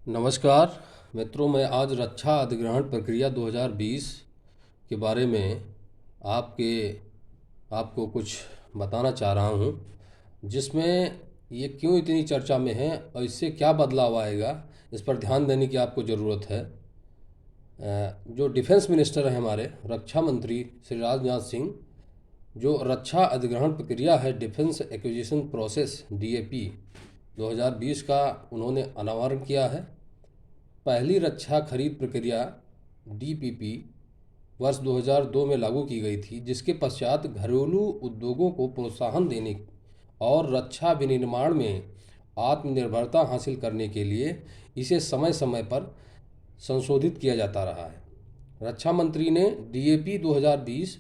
नमस्कार मित्रों, मैं आज रक्षा अधिग्रहण प्रक्रिया 2020 के बारे में आपके आपको कुछ बताना चाह रहा हूँ, जिसमें ये क्यों इतनी चर्चा में है और इससे क्या बदलाव आएगा, इस पर ध्यान देने की आपको ज़रूरत है। जो डिफेंस मिनिस्टर हैं हमारे रक्षा मंत्री श्री राजनाथ सिंह, जो रक्षा अधिग्रहण प्रक्रिया है, डिफेंस एक्विजिशन प्रोसेस डीएपी 2020 का उन्होंने अनावरण किया है। पहली रक्षा खरीद प्रक्रिया डीपीपी वर्ष 2002 में लागू की गई थी, जिसके पश्चात घरेलू उद्योगों को प्रोत्साहन देने और रक्षा विनिर्माण में आत्मनिर्भरता हासिल करने के लिए इसे समय समय पर संशोधित किया जाता रहा है। रक्षा मंत्री ने डीएपी 2020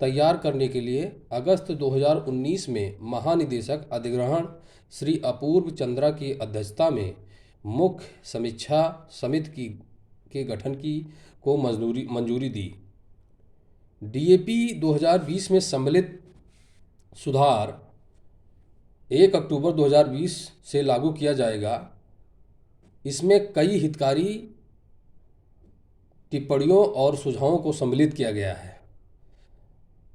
तैयार करने के लिए अगस्त 2019 में महानिदेशक अधिग्रहण श्री अपूर्व चंद्रा की अध्यक्षता में मुख्य समीक्षा समिति के गठन की को मंजूरी दी। डीएपी 2020 में सम्मिलित सुधार 1 अक्टूबर 2020 से लागू किया जाएगा। इसमें कई हितकारी टिप्पणियों और सुझावों को सम्मिलित किया गया है।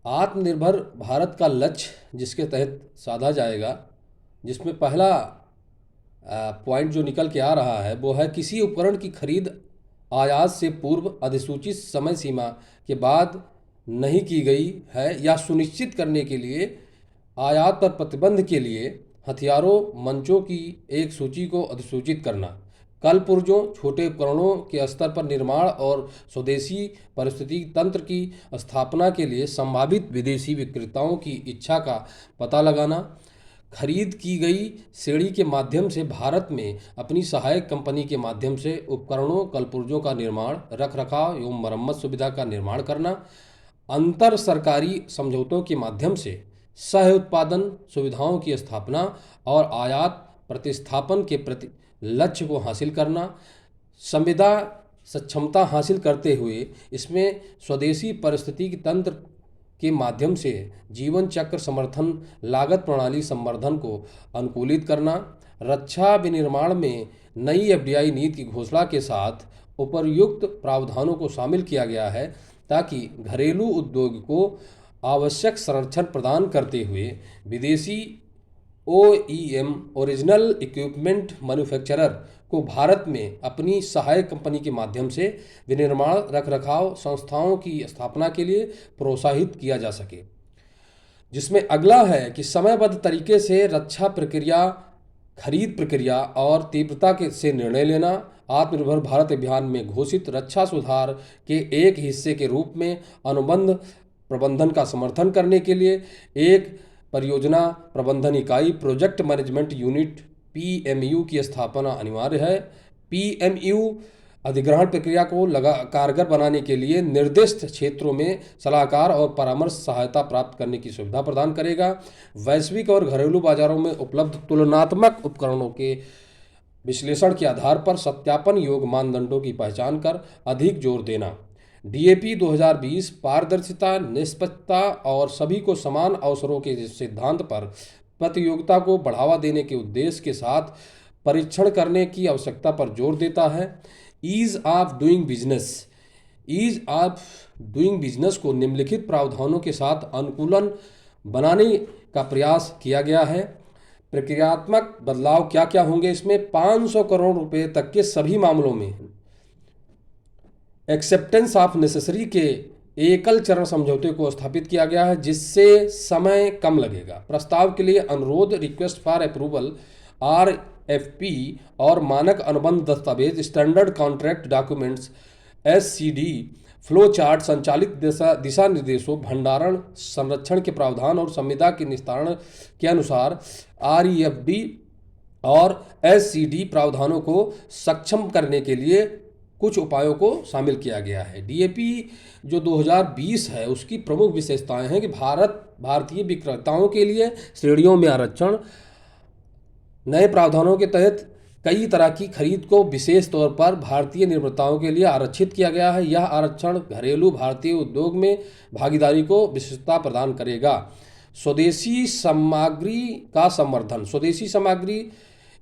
आत्मनिर्भर भारत का लक्ष्य जिसके तहत साधा जाएगा, जिसमें पहला पॉइंट जो निकल के आ रहा है वो है किसी उपकरण की खरीद आयात से पूर्व अधिसूचित समय सीमा के बाद नहीं की गई है या सुनिश्चित करने के लिए आयात पर प्रतिबंध के लिए हथियारों मंचों की एक सूची को अधिसूचित करना, कलपुर्जों छोटे उपकरणों के स्तर पर निर्माण और स्वदेशी पारिस्थितिकी तंत्र की स्थापना के लिए संभावित विदेशी विक्रेताओं की इच्छा का पता लगाना, खरीद की गई श्रेणी के माध्यम से भारत में अपनी सहायक कंपनी के माध्यम से उपकरणों कलपुर्जों का निर्माण, रख रखाव एवं मरम्मत सुविधा का निर्माण करना, अंतर सरकारी समझौतों के माध्यम से सह उत्पादन सुविधाओं की स्थापना और आयात प्रतिस्थापन के प्रति लक्ष्य को हासिल करना, संविदा सक्षमता हासिल करते हुए इसमें स्वदेशी पारिस्थितिकी तंत्र के माध्यम से जीवन चक्र समर्थन लागत प्रणाली संवर्धन को अनुकूलित करना, रक्षा विनिर्माण में नई एफडीआई नीति की घोषणा के साथ उपर्युक्त प्रावधानों को शामिल किया गया है, ताकि घरेलू उद्योग को आवश्यक संरक्षण प्रदान करते हुए विदेशी ओईएम ओरिजिनल इक्विपमेंट मैन्युफैक्चरर को भारत में अपनी सहायक कंपनी के माध्यम से विनिर्माण रखरखाव संस्थाओं की स्थापना के लिए प्रोत्साहित किया जा सके। जिसमें अगला है कि समयबद्ध तरीके से रक्षा प्रक्रिया खरीद प्रक्रिया और तीव्रता के से निर्णय लेना, आत्मनिर्भर भारत अभियान में घोषित रक्षा सुधार के एक हिस्से के रूप में अनुबंध प्रबंधन का समर्थन करने के लिए एक परियोजना प्रबंधन इकाई प्रोजेक्ट मैनेजमेंट यूनिट पीएमयू की स्थापना अनिवार्य है। पीएमयू अधिग्रहण प्रक्रिया को कारगर बनाने के लिए निर्दिष्ट क्षेत्रों में सलाहकार और परामर्श सहायता प्राप्त करने की सुविधा प्रदान करेगा। वैश्विक और घरेलू बाजारों में उपलब्ध तुलनात्मक उपकरणों के विश्लेषण के आधार पर सत्यापन योग्य मानदंडों की पहचान कर अधिक जोर देना। डीएपी 2020 पारदर्शिता, निष्पक्षता और सभी को समान अवसरों के सिद्धांत पर प्रतियोगिता को बढ़ावा देने के उद्देश्य के साथ परीक्षण करने की आवश्यकता पर जोर देता है। ईज ऑफ डूइंग बिजनेस को निम्नलिखित प्रावधानों के साथ अनुकूलन बनाने का प्रयास किया गया है। प्रक्रियात्मक बदलाव क्या क्या होंगे इसमें? 500 करोड़ रुपए तक के सभी मामलों में एक्सेप्टेंस ऑफ नेसेसरी के एकल चरण समझौते को स्थापित किया गया है, जिससे समय कम लगेगा। प्रस्ताव के लिए अनुरोध रिक्वेस्ट फॉर अप्रूवल आरएफपी और मानक अनुबंध दस्तावेज standard contract documents SCD flow chart संचालित दिशा निर्देशों भंडारण संरक्षण के प्रावधान और संविदा के निस्तारण के अनुसार आरईएफडी और एससीडी प्रावधानों को सक्षम करने के लिए कुछ उपायों को शामिल किया गया है। डीएपी जो 2020 है उसकी प्रमुख विशेषताएं हैं कि भारतीय विक्रेताओं के लिए श्रेणियों में आरक्षण, नए प्रावधानों के तहत कई तरह की खरीद को विशेष तौर पर भारतीय निर्माताओं के लिए आरक्षित किया गया है। यह आरक्षण घरेलू भारतीय उद्योग में भागीदारी को विशेषता प्रदान करेगा। स्वदेशी सामग्री का संवर्धन, स्वदेशी सामग्री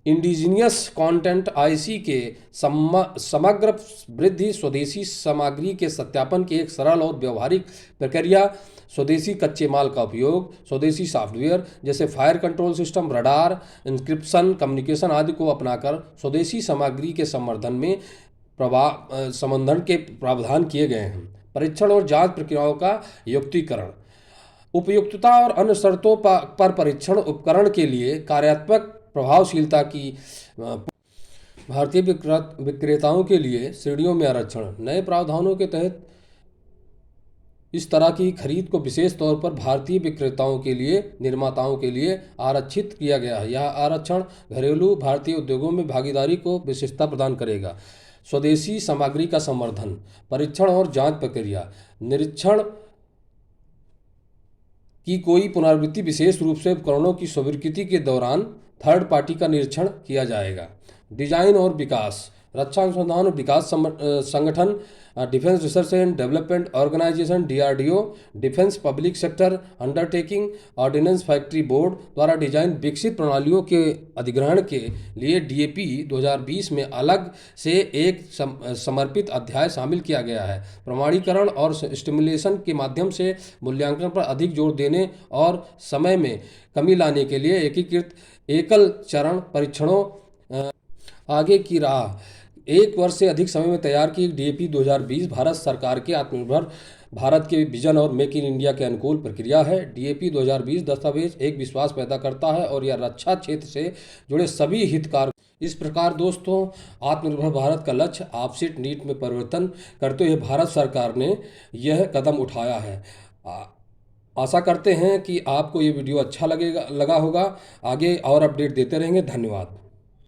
इंडिजीनियस कंटेंट आईसी के समग्र वृद्धि, स्वदेशी सामग्री के सत्यापन की एक सरल और व्यवहारिक प्रक्रिया, स्वदेशी कच्चे माल का उपयोग, स्वदेशी सॉफ्टवेयर जैसे fire control system, radar, encryption, communication आदि को अपनाकर स्वदेशी सामग्री के संवर्धन में संवर्धन के प्रावधान किए गए हैं। परीक्षण और जांच प्रक्रियाओं का युक्तिकरण, उपयुक्तता और अन्य शर्तों पर परीक्षण उपकरण के लिए कार्यात्मक प्रभावशीलता की भारतीय विक्रेताओं के लिए श्रेणियों में आरक्षण। नए प्रावधानों के तहत इस तरह की खरीद को विशेष तौर पर भारतीय विक्रेताओं के लिए, निर्माताओं के लिए आरक्षित किया गया है। यह आरक्षण घरेलू भारतीय उद्योगों में भागीदारी को विशेषता प्रदान करेगा। स्वदेशी सामग्री का संवर्धन, परीक्षण और जांच प्रक्रिया, निरीक्षण की कोई पुनरावृत्ति विशेष रूप से उपकरणों की स्वीकृति के दौरान थर्ड पार्टी का निरीक्षण किया जाएगा। डिजाइन और विकास, रक्षा अनुसंधान और विकास संगठन, defence research and development organisation DRDO, defence public sector undertaking, ordnance factory board द्वारा डिजाइन विकसित प्रणालियों के अधिग्रहण के लिए डीएपी 2020 में अलग से एक समर्पित अध्याय शामिल किया गया है। प्रमाणीकरण और स्टिमुलेशन के माध्यम से मूल्यांकन पर अधिक जोर देने और समय में कमी लाने के लिए एकीकृत एकल चरण परीक्षणों आगे की राह, एक वर्ष से अधिक समय में तैयार की डीएपी 2020 भारत सरकार के आत्मनिर्भर भारत के विजन और मेक इन इंडिया के अनुकूल प्रक्रिया है। डीएपी 2020 दस्तावेज एक विश्वास पैदा करता है और यह रक्षा क्षेत्र से जुड़े सभी हितधारक। इस प्रकार दोस्तों, आत्मनिर्भर भारत का लक्ष्य ऑफसेट नीति में परिवर्तन करते हुए भारत सरकार ने यह कदम उठाया है। आशा करते हैं कि आपको ये वीडियो अच्छा लगा होगा। आगे और अपडेट देते रहेंगे। धन्यवाद।